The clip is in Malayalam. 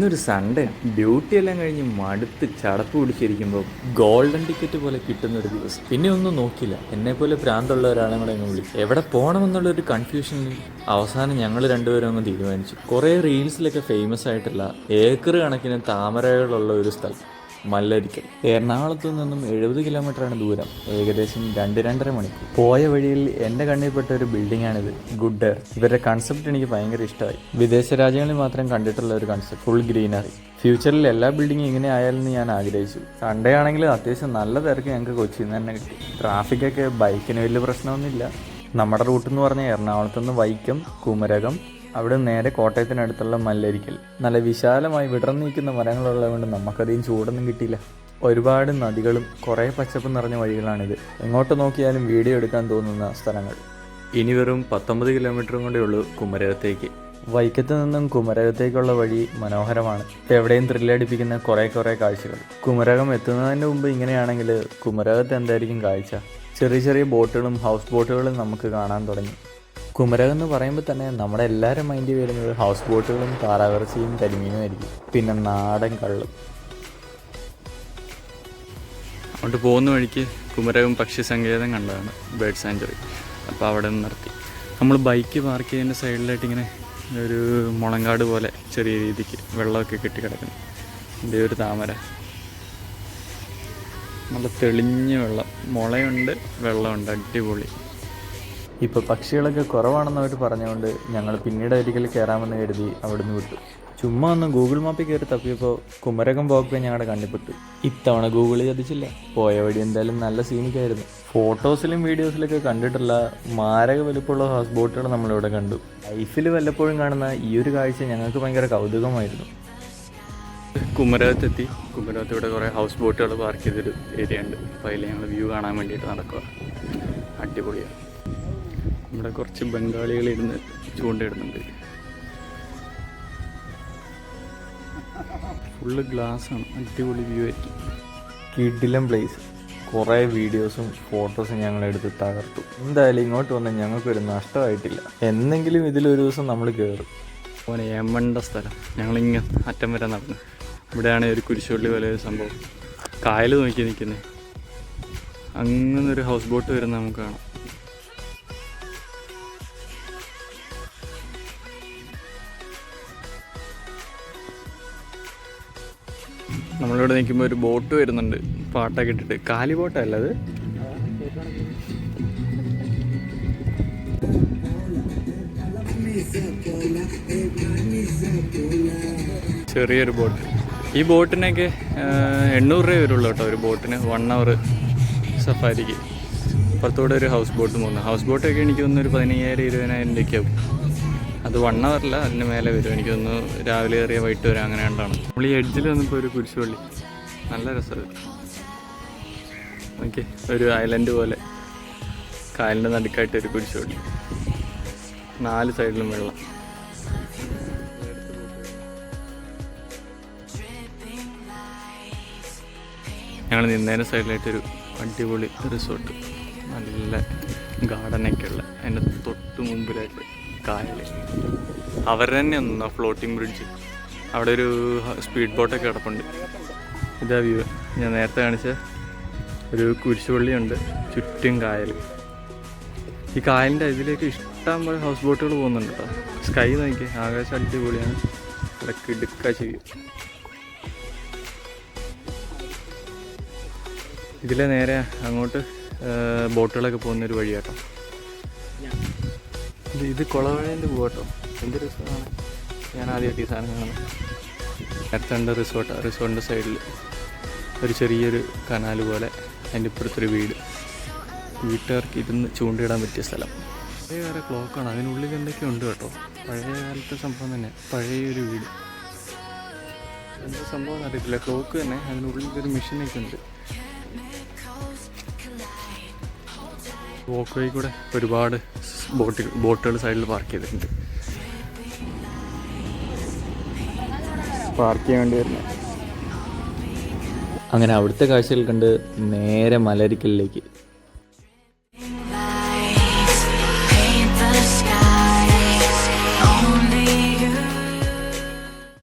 ഇന്നൊരു സൺഡേ ഡ്യൂട്ടി എല്ലാം കഴിഞ്ഞ് മടുത്ത് ചടപ്പ് പിടിച്ചിരിക്കുമ്പോൾ ഗോൾഡൻ ടിക്കറ്റ് പോലെ കിട്ടുന്ന ഒരു ദിവസം. പിന്നെ ഒന്നും നോക്കില്ല, എന്നെപ്പോലെ ഭ്രാന്തുള്ള ഒരാളെ കൂടെ അങ്ങ് വിളിച്ചു. എവിടെ പോകണമെന്നുള്ളൊരു കൺഫ്യൂഷനിൽ അവസാനം ഞങ്ങൾ രണ്ടുപേരും അങ്ങ് തീരുമാനിച്ചു. കുറേ റീൽസിലൊക്കെ ഫേമസ് ആയിട്ടുള്ള ഏക്കർ കണക്കിന് താമരകളുള്ള ഒരു സ്ഥലം, മല്ലരിക്കൽ. എറണാകുളത്തു നിന്നും 70 കിലോമീറ്ററാണ് ദൂരം, ഏകദേശം 2-2.5 മണിക്കൂർ. പോയ വഴിയിൽ എൻ്റെ കണ്ണിൽപ്പെട്ട ഒരു ബിൽഡിംഗാണിത്, ഗുഡ് എയർ. ഇവരുടെ കൺസെപ്റ്റ് എനിക്ക് ഭയങ്കര ഇഷ്ടമായി. വിദേശ രാജ്യങ്ങളിൽ മാത്രം കണ്ടിട്ടുള്ള ഒരു കൺസെപ്റ്റ്, ഫുൾ ഗ്രീനറി. ഫ്യൂച്ചറിൽ എല്ലാ ബിൽഡിങ്ങും ഇങ്ങനെ ആയാലെന്ന് ഞാൻ ആഗ്രഹിച്ചു. സൺഡേ ആണെങ്കിൽ അത്യാവശ്യം നല്ല തിരക്ക് ഞങ്ങൾക്ക് കൊച്ചിയിൽ നിന്ന് തന്നെ കിട്ടി. ട്രാഫിക്കൊക്കെ ബൈക്കിന് വലിയ പ്രശ്നമൊന്നുമില്ല. നമ്മുടെ റൂട്ട് എന്ന് പറഞ്ഞാൽ എറണാകുളത്തുനിന്ന് വൈക്കം, കുമരകം, അവിടെ നേരെ കോട്ടയത്തിനടുത്തുള്ള മല്ലരിക്കൽ. നല്ല വിശാലമായി വിടർന്നു നിൽക്കുന്ന മരങ്ങളുള്ളത് കൊണ്ട് നമുക്കധികം ചൂടൊന്നും കിട്ടിയില്ല. ഒരുപാട് നദികളും കുറേ പച്ചപ്പ് നിറഞ്ഞ വഴികളാണിത്. എങ്ങോട്ട് നോക്കിയാലും വീഡിയോ എടുക്കാൻ തോന്നുന്ന സ്ഥലങ്ങൾ. ഇനി വെറും 19 കിലോമീറ്ററും കൂടെ ഉള്ളൂ കുമരകത്തേക്ക്. വൈക്കത്ത് നിന്നും കുമരകത്തേക്കുള്ള വഴി മനോഹരമാണ്. എവിടെയും ത്രില്ലടിപ്പിക്കുന്ന കുറേ കാഴ്ചകൾ. കുമരകം എത്തുന്നതിന് മുമ്പ് ഇങ്ങനെയാണെങ്കിൽ കുമരകത്ത് എന്തായിരിക്കും കാഴ്ച? ചെറിയ ചെറിയ ബോട്ടുകളും ഹൗസ് ബോട്ടുകളും നമുക്ക് കാണാൻ തുടങ്ങി. കുമരകം എന്ന് പറയുമ്പോൾ തന്നെ നമ്മുടെ എല്ലാവരും മൈൻഡിൽ വരുന്നത് ഹൗസ് ബോട്ടുകളും താറാവിറച്ചിയും കരിമീനും ആയിരിക്കും, പിന്നെ നാടൻ കള്ളും. അങ്ങോട്ട് പോകുന്ന വഴിക്ക് കുമരകം പക്ഷി സങ്കേതം കണ്ടതാണ്, ബേർഡ് സാഞ്ചുറി. അപ്പോൾ അവിടെ നിന്ന് നിർത്തി. നമ്മൾ ബൈക്ക് പാർക്ക് ചെയ്യുന്ന സൈഡിലായിട്ട് ഇങ്ങനെ ഒരു മുളങ്കാട് പോലെ ചെറിയ രീതിക്ക് വെള്ളമൊക്കെ കെട്ടിക്കിടക്കുന്നു. ഇതിൻ്റെ ഒരു താമര, നല്ല തെളിഞ്ഞ വെള്ളം, മുളയുണ്ട്, വെള്ളമുണ്ട്, അടിപൊളി. ഇപ്പോൾ പക്ഷികളൊക്കെ കുറവാണെന്ന് അവർ പറഞ്ഞുകൊണ്ട് ഞങ്ങൾ പിന്നീട് ഒരിക്കൽ കയറാമെന്ന് കരുതി അവിടുന്ന് വിട്ടു. ചുമ്മാ ഒന്ന് ഗൂഗിൾ മാപ്പിൽ കയറി തപ്പിയപ്പോൾ കുമരകം വോക്ക് ഞങ്ങളുടെ കണ്ണിപ്പെട്ടു. ഇത്തവണ ഗൂഗിൾ ചതിച്ചില്ല. പോയ വഴി എന്തായാലും നല്ല സീനിക്കായിരുന്നു. ഫോട്ടോസിലും വീഡിയോസിലൊക്കെ കണ്ടിട്ടുള്ള മാരക വലുപ്പമുള്ള ഹൗസ് ബോട്ടുകൾ നമ്മളിവിടെ കണ്ടു. ലൈഫിൽ വല്ലപ്പോഴും കാണുന്ന ഈ ഒരു കാഴ്ച ഞങ്ങൾക്ക് ഭയങ്കര കൗതുകമായിരുന്നു. കുമരകത്തെത്തി. കുമരകത്ത് ഇവിടെ കുറേ ഹൗസ് ബോട്ടുകൾ പാർക്ക് ചെയ്തൊരു ഏരിയ ഉണ്ട്. അപ്പോൾ അതിൽ ഞങ്ങൾ വ്യൂ കാണാൻ വേണ്ടിയിട്ട് നടക്കുക. അടിപൊളിയാണ്. ഇവിടെ കുറച്ച് ബംഗാളികളിരുന്ന് ചൂണ്ടയിടുന്നുണ്ട്. ഫുള്ള് ഗ്ലാസ്സാണ്, അടിപൊളി വ്യൂ ആയിരിക്കും. കിടിലം പ്ലേസ്. കുറേ വീഡിയോസും ഫോട്ടോസും ഞങ്ങളെടുത്ത് തകർത്തു. എന്തായാലും ഇങ്ങോട്ട് വന്നാൽ ഞങ്ങൾക്കൊരു നഷ്ടമായിട്ടില്ല. എന്നെങ്കിലും ഇതിലൊരു ദിവസം നമ്മൾ കയറും. അങ്ങനെ ഏമണ്ട സ്ഥലം. ഞങ്ങളിങ്ങനെ അറ്റം വരെ നടന്നു. ഇവിടെയാണ് ഒരു കുരിശുപള്ളി പോലെ ഒരു സംഭവം. കായൽ നോക്കി നിൽക്കുന്നത്. അങ്ങനെ ഒരു ഹൗസ് ബോട്ട് വരുന്ന നമുക്ക് കാണാം. നമ്മളിവിടെ നിൽക്കുമ്പോൾ ഒരു ബോട്ട് വരുന്നുണ്ട്, പാട്ടൊക്കെ ഇട്ടിട്ട്. കാലി ബോട്ടല്ല അത്, ചെറിയൊരു ബോട്ട്. ഈ ബോട്ടിനൊക്കെ 800 രൂപ വരുള്ളൂ കേട്ടോ ഒരു ബോട്ടിന്, 1 hour സഫാരിക്ക്. അപ്പുറത്തൂടെ ഒരു ഹൗസ് ബോട്ട് പോകുന്നു. ഹൗസ് ബോട്ടൊക്കെ എനിക്ക് തോന്നുന്നു ഒരു 15,000-20,000 രൂപയ്ക്കാവും. അത് 1 hour അല്ല, അതിന് മേലെ വരും. എനിക്കൊന്ന് രാവിലെ കയറിയ വൈകിട്ട് വരാം, അങ്ങനെ കണ്ടാണ്. നമ്മൾ ഈ എഡ്ജിൽ വന്നപ്പോൾ ഒരു കുരിശുപള്ളി, നല്ല രസമാണ്. ഓക്കെ, ഒരു ഐലൻഡ് പോലെ കായലിൻ്റെ നടുക്കായിട്ട് ഒരു കുരിശുപള്ളി, 4 സൈഡിലും വെള്ളം. ഞങ്ങൾ നിന്നതിന് സൈഡിലായിട്ടൊരു അടിപൊളി റിസോർട്ട്, നല്ല ഗാർഡനൊക്കെ ഉള്ള. അതിൻ്റെ തൊട്ട് മുമ്പിലായിട്ട് കായൽ. അവർ തന്നെ ഒന്നാ ഫ്ലോട്ടിംഗ് ബ്രിഡ്ജ്. അവിടെ ഒരു സ്പീഡ് ബോട്ടൊക്കെ കിടപ്പുണ്ട്. ഇതാ വ്യൂ. ഞാൻ നേരത്തെ കാണിച്ച ഒരു കുരിശുപള്ളിയുണ്ട്, ചുറ്റും കായൽ. ഈ കായലിൻ്റെ ഇതിലേക്ക് ഇഷ്ടം പോലെ ഹൗസ് ബോട്ടുകൾ പോകുന്നുണ്ട് കേട്ടോ. സ്കൈ നോക്കി, ആകാശം അടിപൊളിയാണ്. ഇടയ്ക്ക് ഇടുക്ക ചെയ്യും. ഇതിലെ നേരെ അങ്ങോട്ട് ബോട്ടുകളൊക്കെ പോകുന്നൊരു വഴി കേട്ടോ. ഇത് കുളവഴേൻ്റെ പോകട്ടോ. എന്ത് രസമാണ്. ഞാൻ ആദ്യമായിട്ട് ഈ സാധനം കാണുന്നത്. നേരത്തെ റിസോർട്ടിൻ്റെ സൈഡിൽ ഒരു ചെറിയൊരു കനാൽ പോലെ, അതിൻ്റെ ഇപ്പുറത്തൊരു വീട്. വീട്ടുകാർക്ക് ഇരുന്ന് ചൂണ്ടയിടാൻ പറ്റിയ സ്ഥലം. പഴയ ക്ലോക്കാണ്, അതിനുള്ളിൽ എന്തൊക്കെയോ ഉണ്ട് കേട്ടോ. പഴയ കാലത്തെ സംഭവം തന്നെ, പഴയൊരു വീട്. എന്താ സംഭവം അറിയത്തില്ല. ക്ലോക്ക് തന്നെ, അതിനുള്ളിൽ ഒരു മെഷീനൊക്കെ ഉണ്ട്. വോക്ക് വേ കൂടെ ഒരുപാട് ബോട്ടുകൾ സൈഡിൽ പാർക്ക് ചെയ്തിട്ടുണ്ട്. പാർക്ക് ചെയ്യാൻ വേണ്ടി വരുന്നത്. അങ്ങനെ അവിടുത്തെ കാഴ്ചകൾ കണ്ട് നേരെ മലരിക്കലിലേക്ക്.